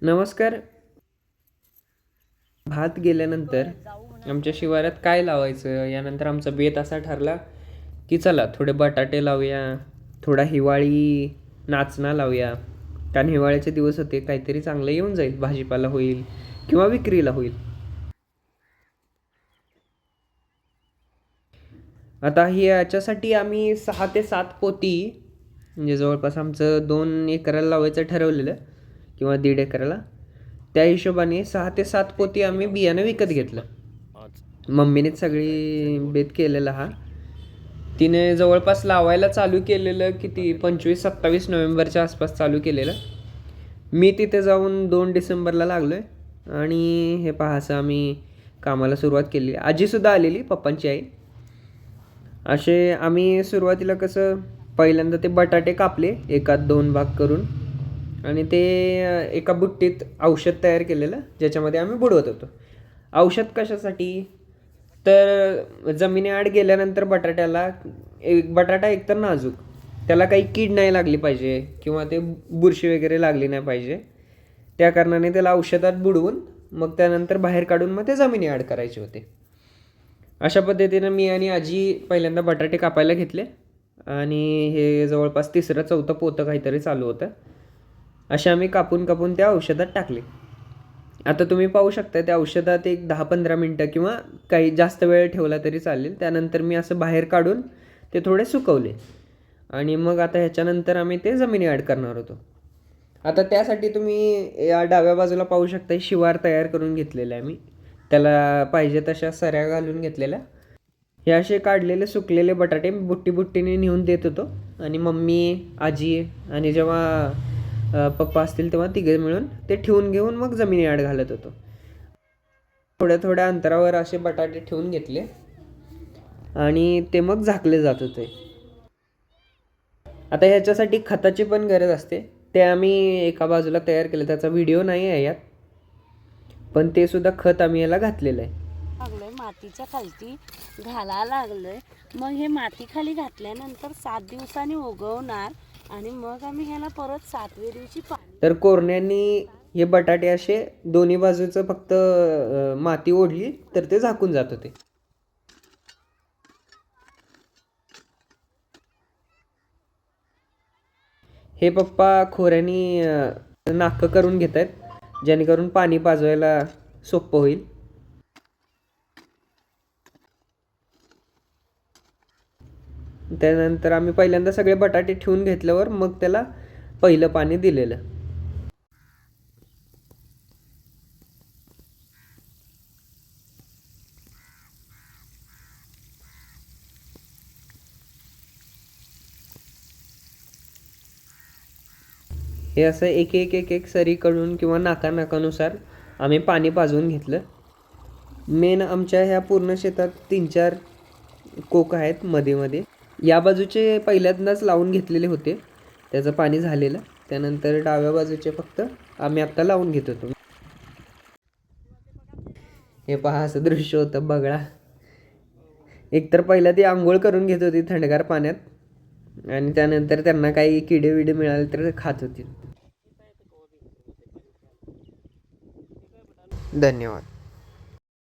नमस्कार. भात गेल्यानंतर आमच्या शिवारात काय लावायचं यानंतर आमचा बेत असा ठरला की चला थोडे बटाटे लावूया, थोडा हिवाळी नाचणा लावूया. कारण हिवाळ्याचे दिवस होते, काहीतरी चांगलं येऊन जाईल, भाजीपाला होईल किंवा विक्रीला होईल. आता ही याच्यासाठी आम्ही 6 ते 7 पोती, म्हणजे जवळपास आमचं 2 एकराला लावायचं ठरवलेलं किंवा 1.5 एकराला. त्या हिशोबाने 6 ते 7 पोती आम्ही बियाणं विकत घेतलं. मम्मीनेच सगळी बेत केलेला हा. तिने जवळपास लावायला चालू केलेलं किती 25-27 नोव्हेंबरच्या आसपास चालू केलेलं. मी तिथे जाऊन 2 डिसेंबरला लागलो आहे आणि हे पहा असं आम्ही कामाला सुरुवात केली. आजीसुद्धा आलेली, पप्पांची आई. असे आम्ही सुरुवातीला कसं पहिल्यांदा ते बटाटे कापले एकात 2 भाग करून आणि ते एका बुट्टीत औषध तयार केलेलं ज्याच्यामध्ये आम्ही बुडवत होतो. औषध कशासाठी? तर जमिनीआड गेल्यानंतर बटाट्याला बटाटा एकतर नाजूक, त्याला काही कीड नाही लागली पाहिजे किंवा ते बुरशी वगैरे लागली नाही पाहिजे. त्या कारणाने त्याला औषधात बुडवून मग त्यानंतर बाहेर काढून मग ते जमिनीआड करायचे होते. अशा पद्धतीनं मी आणि आजी पहिल्यांदा बटाटे कापायला घेतले आणि हे जवळपास 3रं-4थं पोतं काहीतरी चालू होतं. असे आम्ही कापून कापून त्या औषधात टाकले. आता तुम्ही पाहू शकता त्या औषधात एक 10-15 मिनटं किंवा काही जास्त वेळ ठेवला तरी चालेल. त्यानंतर मी असं बाहेर काढून ते थोडे सुकवले आणि मग आता ह्याच्यानंतर आम्ही ते जमिनी ॲड करणार होतो. आता त्यासाठी तुम्ही या डाव्या बाजूला पाहू शकता शिवार तयार करून घेतलेला आहे मी. त्याला पाहिजे तशा सऱ्या घालून घेतलेल्या. हे असे काढलेले सुकलेले बटाटे बुट्टी बुट्टीने नेऊन देत होतो आणि मम्मी, आजी आणि जेव्हा पप्पा असतील तेव्हा तिघे मिळून ते ठेवून घेऊन मग जमिनी आड घालत होतो. थोड्या थोड्या अंतरावर असे बटाटे ठेवून घेतले आणि ते मग झाकले जात होते. आता ह्याच्यासाठी खताची पण गरज असते. ते आम्ही एका बाजूला तयार केलं, त्याचा व्हिडिओ नाही आहे यात, पण ते सुद्धा खत आम्ही याला घातलेलं आहे. लागलोय मातीच्या खालती घालायला लागलोय. मग हे माती खाली घातल्यानंतर 7 दिवसांनी उगवणार आणि मग आम्ही ह्याला परत 7व्या दिवशी पाणी. तर कोरण्यांनी हे बटाटे असे दोन्ही बाजूचं फक्त माती ओढली तर ते झाकून जात होते. हे पप्पा खोऱ्यानी नाकं करून घेत आहेत, जेणेकरून पाणी पाजवायला सोपं होईल. त्यानंतर आम्ही पहिल्यांदा सगळे बटाटे ठेवून घेतल्यावर मग त्याला पहिलं पाणी दिलेलं. हे असं एक एक एक एक सरीकडून किंवा नाकानुसार आम्ही पाणी पाजवून घेतलं. मेन आमच्या ह्या पूर्ण शेतात 3-4 कोक आहेत मध्ये मध्ये. या बाजूचे पहिल्यांदाच लावून घेतलेले होते, त्याचं पाणी झालेलं. त्यानंतर डाव्या बाजूचे फक्त आम्ही आत्ता लावून घेत होतो. हे पहा असं दृश्य होतं बघा. एकतर पहिला ती आंघोळ करून घेत होती थंडगार पाण्यात आणि त्यानंतर त्यांना काही किडे विडे मिळाले तर खात होती. धन्यवाद.